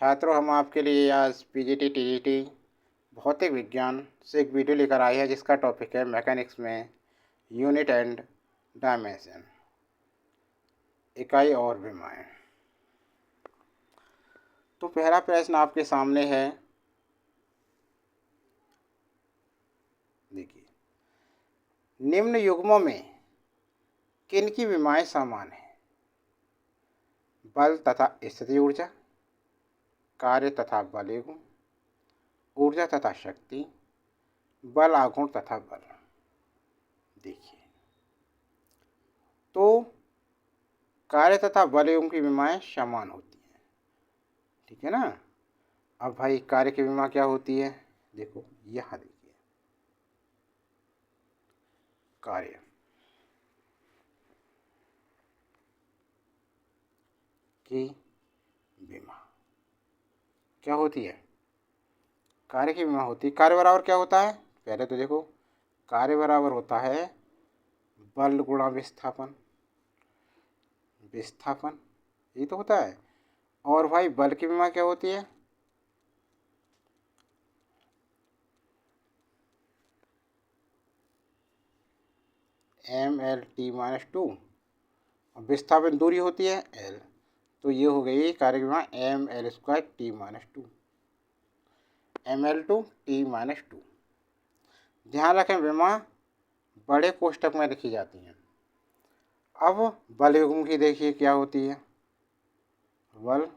छात्रों, हम आपके लिए आज पीजीटी टीजीटी भौतिक विज्ञान से एक वीडियो लेकर आए हैं जिसका टॉपिक है मैकेनिक्स में यूनिट एंड डायमेंशन, इकाई और विमाएं। तो पहला प्रश्न आपके सामने है, देखिए, निम्न युग्मों में किन की विमाएं समान है? बल तथा स्थिति ऊर्जा, कार्य तथा बल युग्म, ऊर्जा तथा शक्ति, बल आघूर्ण तथा बल। देखिए, तो कार्य तथा बल युग्म की विमाएं समान होती हैं, ठीक है ना। अब भाई कार्य की विमा क्या होती है? देखो यहाँ देखिए, कार्य की विमा क्या होती है? कार्य की विमा होती है। कार्य बराबर क्या होता है? पहले तो देखो, कार्य बराबर होता है बल गुणा विस्थापन। विस्थापन ये तो होता है। और भाई बल की विमा क्या होती है? mL/t-2। विस्थापन दूरी होती है L, तो ये हो गई कार्य की विमा mL²t-2, mL/t-2। ध्यान रखें, विमा बड़े कोष्ठक में लिखी जाती हैं। अब बल युग्म की देखिए क्या होती है? बल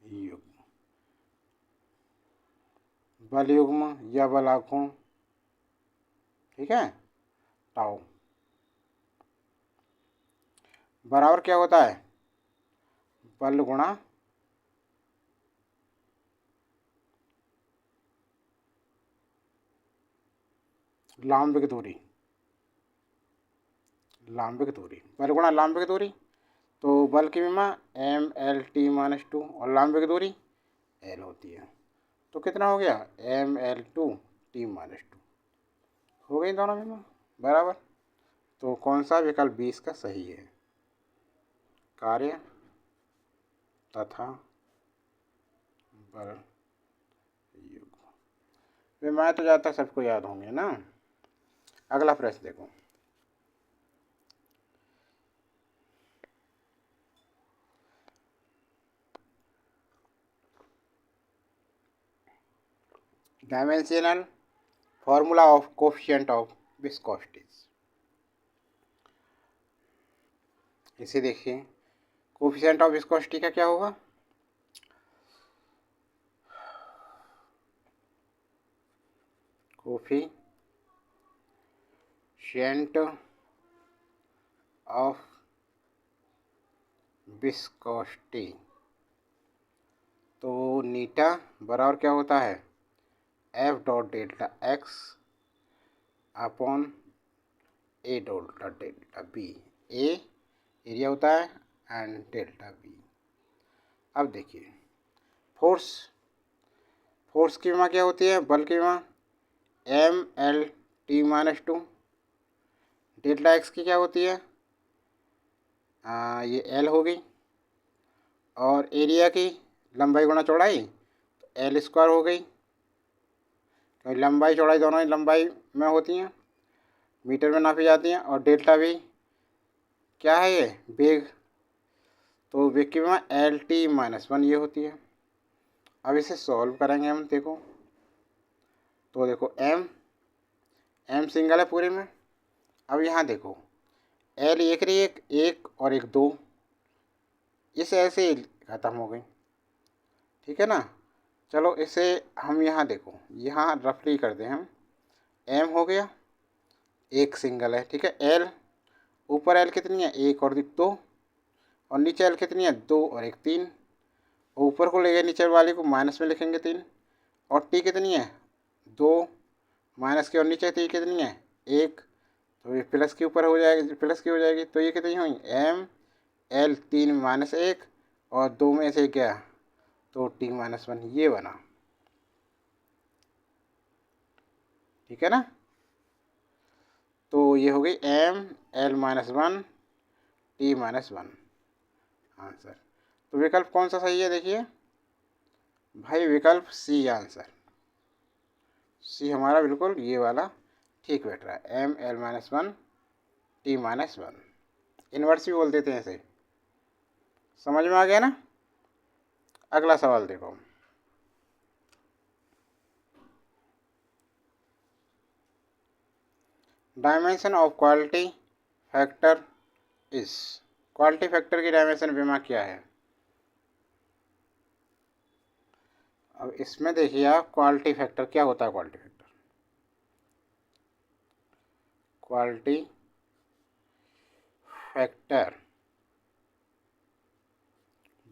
युग्म, बल युग्म या बल आघूर्ण, ठीक है, टाउ बराबर क्या होता है? बल गुणा लांबिक दूरी। लांबिक दूरी, बल गुणा लांबिक दूरी। तो बल की विमा mL/t-2 और लांबिक दूरी L होती है। तो कितना हो गया? mL/t-2 हो गई दोनों विमा बराबर। तो कौन सा विकल्प 20 का सही है? कार्य तथा बल युग्म। विमाएं तो ज़्यादातर सबको याद होंगे ना। अगला प्रश्न देखो, dimensional formula of coefficient of viscosity. इसे देखिए, कोफिशिएंट ऑफ विस्कोसिटी का क्या होगा? कोफिशिएंट ऑफ विस्कोसिटी, तो नीटा बराबर क्या होता है? F.Δx upon A.Δb। ए एरिया होता है एंड डेल्टा बी। अब देखिए, फोर्स की विमा क्या होती है? बल की विमा mL/t-2। डेल्टा एक्स की क्या होती है? ये L हो गई। और एरिया की लंबाई गुणा चौड़ाई, तो L² हो गई। तो लंबाई चौड़ाई दोनों ही लंबाई में होती हैं, मीटर में नापी जाती हैं। और डेल्टा भी क्या है? ये वेग। तो वेग की विमा L/t-1 ये होती है। अब इसे सॉल्व करेंगे हम। देखो, तो देखो m सिंगल है पूरे में। अब यहाँ देखो, L एक रही, एक और एक 2, इस ऐसे ही ख़त्म हो गई, ठीक है ना। चलो इसे हम यहाँ देखो, यहाँ रफली कर दें हम। m हो गया, एक सिंगल है, ठीक है। L ऊपर L कितनी है? एक और 2। और नीचे L कितनी है? 2 और एक 3। ऊपर को ले गए, नीचे वाले को माइनस में लिखेंगे 3। और T कितनी है? 2 माइनस की, और नीचे T कितनी है? 1। तो ये प्लस के ऊपर हो जाएगी, प्लस की हो जाएगी। तो ये कितनी हुई? mL 3 माइनस 1 और 2 में से क्या? तो T-1 ये बना, ठीक है ना। तो ये हो गई mL-1 T-1 आंसर। तो विकल्प कौन सा सही है? देखिए, भाई विकल्प सी आंसर, सी हमारा बिल्कुल ये वाला ठीक बैठ रहा है। M L minus one T minus one, inverse भी बोल देते हैं इसे। समझ में आ गया ना। अगला सवाल देखो। Dimension of quality factor is, quality factor की डायमेंशन बीमा क्या है। अब इसमें देखिए आप, क्वालिटी फैक्टर क्या होता है। क्वालिटी फैक्टर, क्वालिटी फैक्टर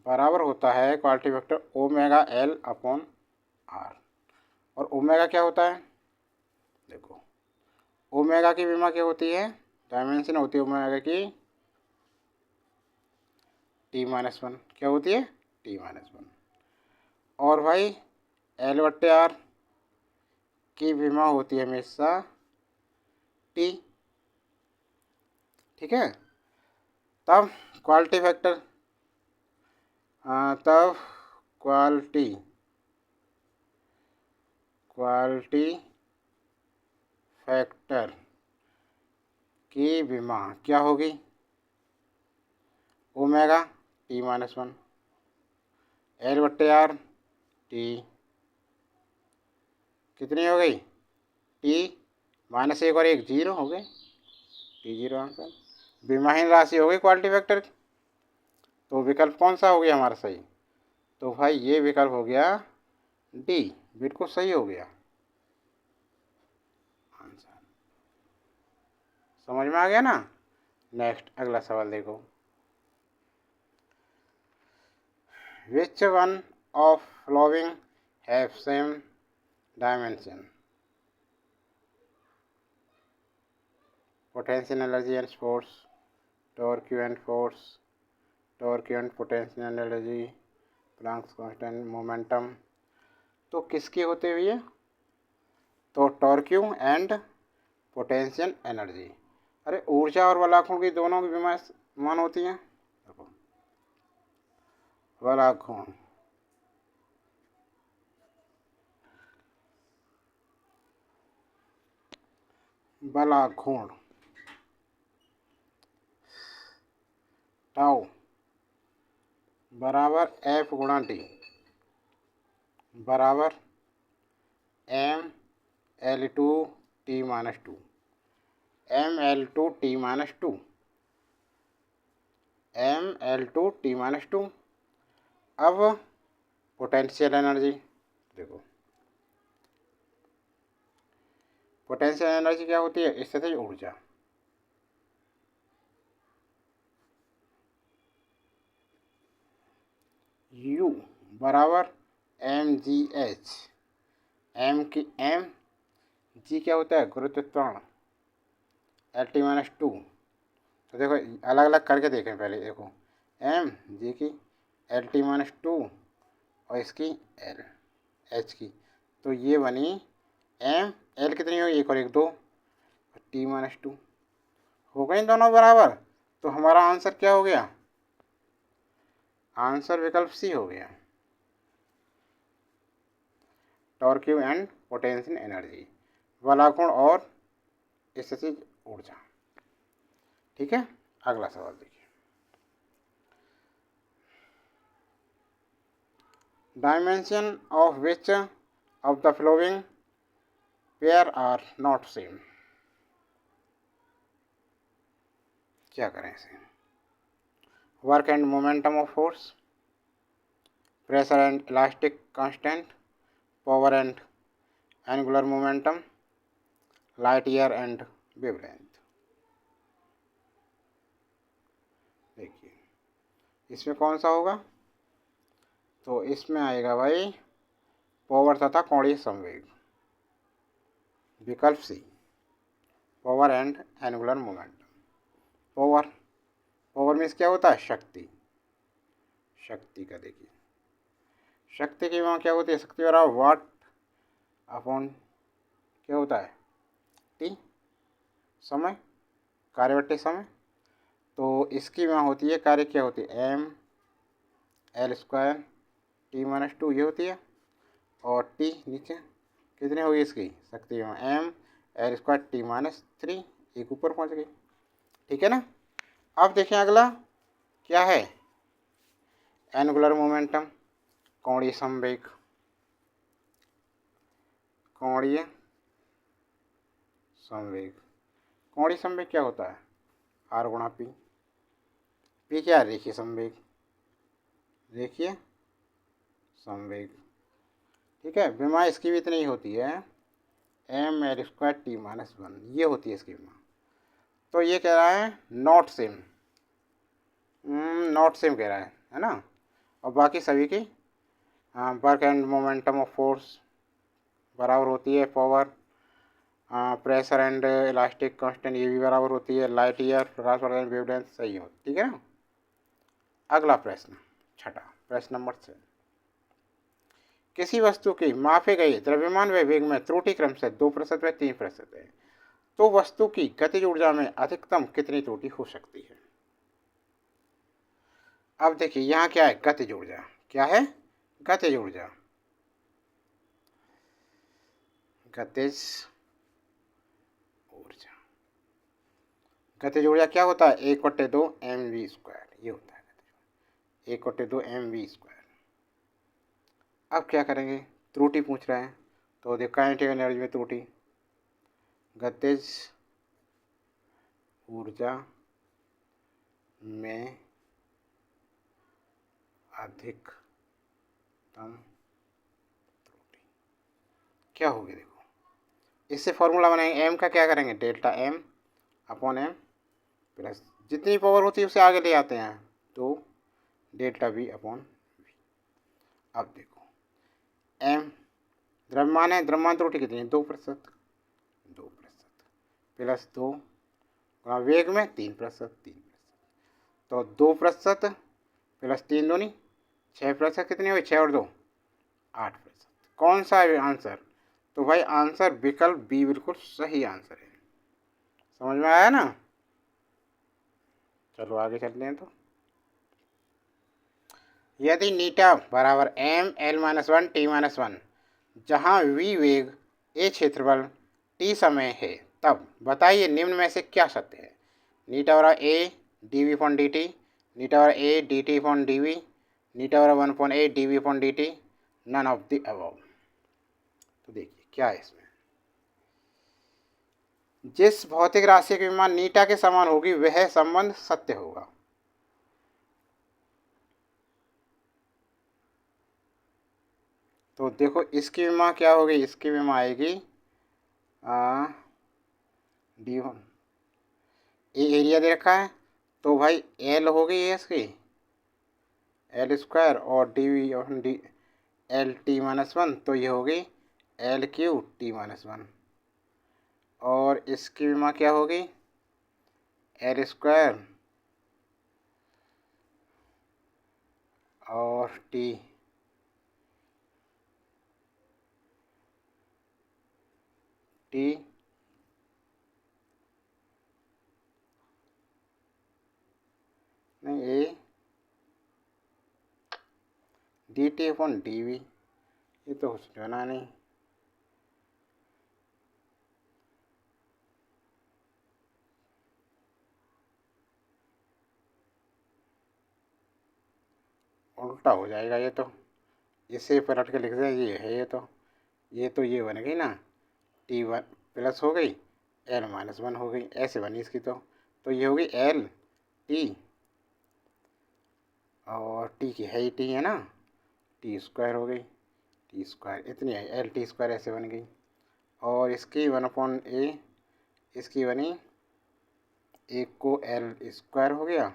बराबर होता है quality factor omega L upon R. और ओमेगा क्या होता है, देखो ओमेगा की बीमा क्या होती है, डायमेंशन होती है ओमेगा की टी माइनस वन, क्या होती है टी माइनस वन। और भाई एल बट्टे आर की बीमा होती है हमेशा टी, ठीक है। तब क्वालिटी फैक्टर, तब क्वालिटी फैक्टर की बीमा क्या होगी, omega T minus one, L बट्टे आर टी, कितनी हो गई टी माइनस एक और एक जीरो हो गए, टी जीरो आंसर। बीमाहीन राशि हो गई क्वालिटी फैक्टर। तो विकल्प कौन सा हो गया हमारा सही, तो भाई ये विकल्प हो गया डी, बिल्कुल सही हो गया आंसर। समझ में आ गया ना। नेक्स्ट अगला सवाल देखो। Which one of following have same dimension, potential energy and force, torque and force, torque and potential energy, Planck's constant, momentum. तो किसकी होते हुई है, तो टॉर्क एंड पोटेंशियल एनर्जी। अरे ऊर्जा और वलाखों की दोनों की बीमा मान होती हैं। देखो वलाखों, बलाघूर्ण, टाउ बराबर एफ गुणा टी बराबर M L two T minus two, M L two T minus two, M L two T minus two. अब पोटेंशियल एनर्जी देखो, पोटेंशियल एनर्जी क्या होती है, स्थितिज ऊर्जा। यू बराबर एम जी एच, एम की एम, जी क्या होता है गुरुत्वाकर्षण, एल टी माइनस टू। तो देखो अलग अलग करके देखें पहले, देखो एम जी की, एल टी माइनस टू और इसकी एल एच की। तो ये बनी एम, एल कितनी होगी एक और एक दो, टी माइनस टू, हो गई दोनों बराबर। तो हमारा आंसर क्या हो गया, आंसर विकल्प सी हो गया, टॉर्क एंड पोटेंशियल एनर्जी, वलाकुण और स्थितिज ऊर्जा। ठीक है, अगला सवाल देखिए। Dimension of which of the following pair are not same, क्या करें इसे। Work and momentum of force, pressure and elastic constant, power and angular momentum, light year and wavelength. देखिए इसमें कौन सा होगा, तो इसमें आएगा भाई पावर तथा कोणीय संवेग, विकल्प C, power and angular momentum. Power, power means क्या होता है शक्ति, शक्ति का देखिए, शक्ति की वहाँ क्या होती है, शक्ति बराबर वाट अपॉन क्या होता है टी, समय, कार्य बट्टे समय। तो इसकी वहाँ होती है कार्य क्या होती है, M L square T minus two, ये होती है। और टी नीचे कितनी होगी इसकी शक्ति M L square T minus 3, एक ऊपर पहुंच गई। ठीक है ना। अब देखें अगला क्या है, एंगुलर मोमेंटम, कोणीय संवेग। कोणीय संवेग, कोणीय संवेग क्या होता है, आर गुणा पी। पी क्या है, रेखीय संवेग, रेखीय संवेग। ठीक है, विमा इसकी भी इतनी ही होती है, M L square T minus 1, ये होती है इसकी विमा। तो ये कह रहा है नॉट सेम, नॉट सेम कह रहा है ना। और बाकी सभी की work and momentum of force बराबर होती है, power pressure and elastic constant ये भी बराबर होती है, लाइट ईयर प्रकाश वर्धन वेवलेंथ सही हो। ठीक है ना। अगला प्रश्न छठा, प्रश्न नंबर 6, किसी वस्तु की मापे गई द्रव्यमान व वेग में त्रुटि क्रमशः 2% व 3% है, तो वस्तु की गतिज ऊर्जा में अधिकतम कितनी त्रुटि हो सकती है। अब देखिए यहाँ क्या है, गतिज ऊर्जा, क्या है, गतिज ऊर्जा, गतिज ऊर्जा। गतिज ऊर्जा क्या होता है, 1/2 mv स्क्वायर, ये होता है 1/2 mv स्क्वायर। अब क्या करेंगे, त्रुटि पूछ रहा है, तो देखो काइनेटिक एनर्जी में त्रुटि, गतिज ऊर्जा में अधिकतम त्रुटि क्या होगी, देखो इससे फॉर्मूला बनाएंगे, एम का क्या करेंगे, delta M upon M plus जितनी पावर होती है उसे आगे ले आते हैं, तो डेल्टा वी अपॉन वी। अब देखो एम द्रव्यमान है, द्रव्यमान त्रुटि कितनी है, 2%, 2% प्लस 2 वेग में 3%, 3%, तो 2% प्लस 3 दूनी 6%, कितनी हुई, 6 और 2 8%। कौन सा है आंसर, तो भाई आंसर विकल्प बी बिल्कुल सही आंसर है। समझ में आया ना। चलो आगे चलते हैं। तो यदि नीटा बराबर M L minus 1 T minus 1, जहाँ वी वेग ए क्षेत्रफल टी समय है, तब बताइए निम्न में से क्या सत्य है। नीटा बराबर A D V upon D T, नीटा बराबर A D T upon D V, नीटा बराबर 1/8 D V upon D T, none of the above. तो देखिए क्या है इसमें, जिस भौतिक राशि की विमा नीटा के समान होगी वह संबंध सत्य होगा। तो देखो इसकी विमा क्या होगी, इसकी विमा आएगी d1, ये एरिया दे रखा है, तो भाई एल हो गई है इसकी एल स्क्वायर, और D V D L T minus 1, तो ये होगी एल क्यू टी माइनस 1, और इसकी विमा क्या होगी, एल स्क्वायर और टी टी नहीं A D T upon D V, ये तो जाना नहीं, उल्टा हो जाएगा ये तो, इसे पलट के लिख दें, ये है ये बन गई ना, T1 प्लस हो गई, L माइनस 1 हो गई, ऐसे बनी इसकी। तो ये होगी L T, और T की है ही T है ना, टी स्क्वायर हो गई, टी स्क्वायर इतनी है, L T स्क्वायर ऐसे बन गई, और इसकी 1/a, इसकी बनी, एक को L स्क्वायर हो गया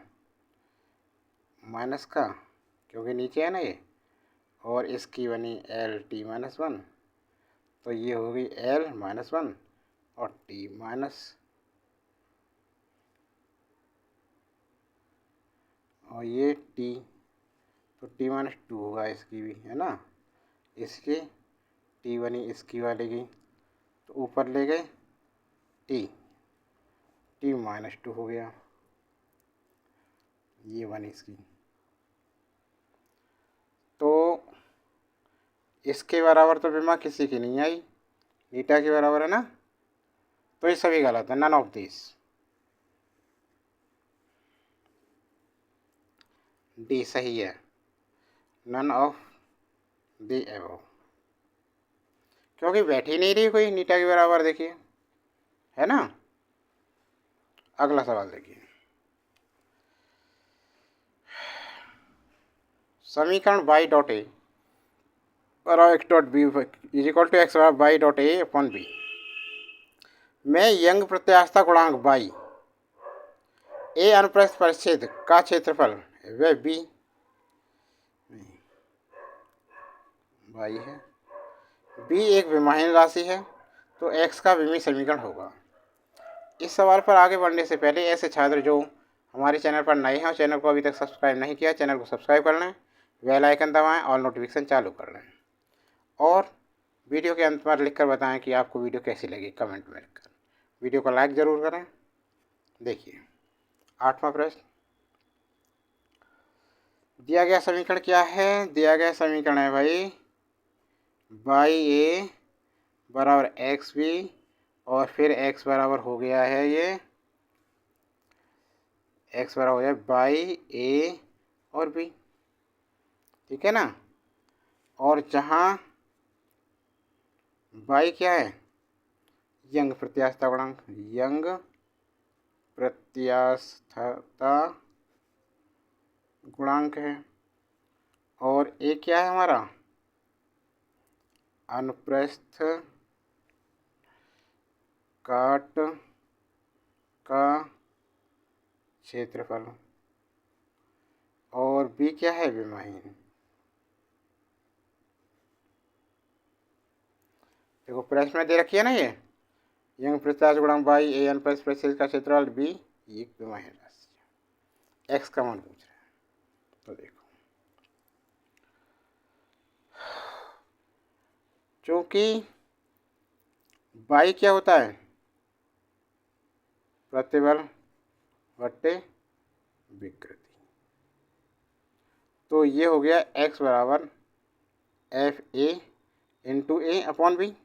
माइनस का, क्योंकि नीचे है ना ये, और इसकी बनी L T माइनस 1, तो ये हो गई L माइनस 1 और T माइनस, और ये T, तो T माइनस 2 होगा इसकी भी, है ना। इसकी T बनी इसकी वाली की, तो ऊपर ले गए T माइनस 2 हो गया, ये बनी इसकी। तो इसके बराबर तो विमा किसी की नहीं आई, नीटा के बराबर है ना, तो ये सभी गलत है, नन ऑफ दिस। डी सही है, नन ऑफ दी एबव, क्योंकि बैठ ही नहीं रही कोई नीटा के बराबर, देखिए, है ना। अगला सवाल देखिए, समीकरण y डॉट ए बराबर x dot B is equal to X बराबर y dot A upon B में यंग प्रत्यास्थता गुणांक y ए अनुप्रस्थ परिच्छेद का क्षेत्रफल वह बी y है, b एक विमाहीन राशि है, तो x का विमीय समीकरण होगा। इस सवाल पर आगे बढ़ने से पहले ऐसे छात्र जो हमारे चैनल पर नए हैं और चैनल को अभी तक सब्सक्राइब नहीं किया, चैनल को सब्सक्राइब कर लें, बेल आइकन दबाएं और नोटिफिकेशन चालू कर लें, और वीडियो के अंत में लिखकर बताएं कि आपको वीडियो कैसी लगी, कमेंट में लिखकर। वीडियो को लाइक ज़रूर करें। देखिए 8वां प्रश्न, दिया गया समीकरण क्या है? दिया गया समीकरण है भाई बाई ए बराबर एक्स बी, और फिर x बराबर हो गया है, ये x बराबर हो गया बाई ए और b, ठीक है ना। और जहाँ y क्या है? यंग प्रत्यास्थता गुणांक, यंग प्रत्यास्थता गुणांक है, और a क्या है हमारा? अनुप्रस्थ काट का क्षेत्रफल, और b क्या है? विमाहीन। देखो प्रश्न में दे रखी है ना, ये यंग प्रत्यास्थ गुणांक बाई ए अनुप्रस्थ परिच्छेद का क्षेत्रफल b, ये विमाहीन राशि है, x का मान पूछ रहा है। तो देखो, चूंकि बाई क्या होता है? प्रतिबल बट्टे विकृति, तो ये हो गया x बराबर F A into A upon B,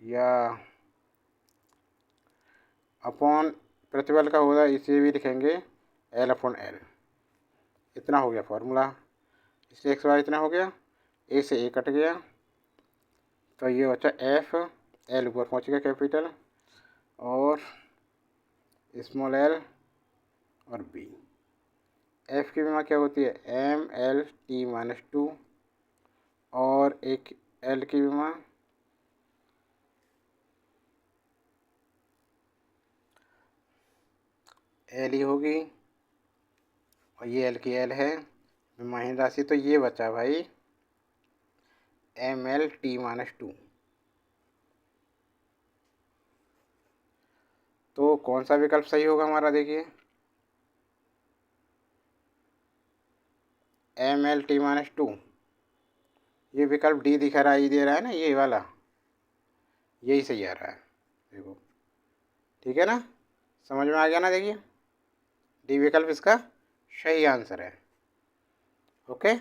या अपॉन प्रतिबल का होगा, इसे भी लिखेंगे एल अपॉन एल। इतना हो गया फॉर्मूला, इससे एक्स बार इतना हो गया, ए से ए कट गया, तो ये बचा एफ, एल ऊपर पहुँच गया कैपिटल, और स्मॉल एल और बी। एफ की विमा क्या होती है? एम एल टी माइनस 2, और एक एल की विमा एल ही होगी, और ये एल की एल है, विमाहीन राशि, तो ये बचा भाई एम एल टी माइनस 2। तो कौन सा विकल्प सही होगा हमारा? देखिए एम एल टी माइनस 2, ये विकल्प डी दिखाई दे रहा है ना, ये वाला, यही सही आ रहा है। देखो ठीक है ना, समझ में आ गया ना। देखिए डी विकल्प इसका सही आंसर है। ओके।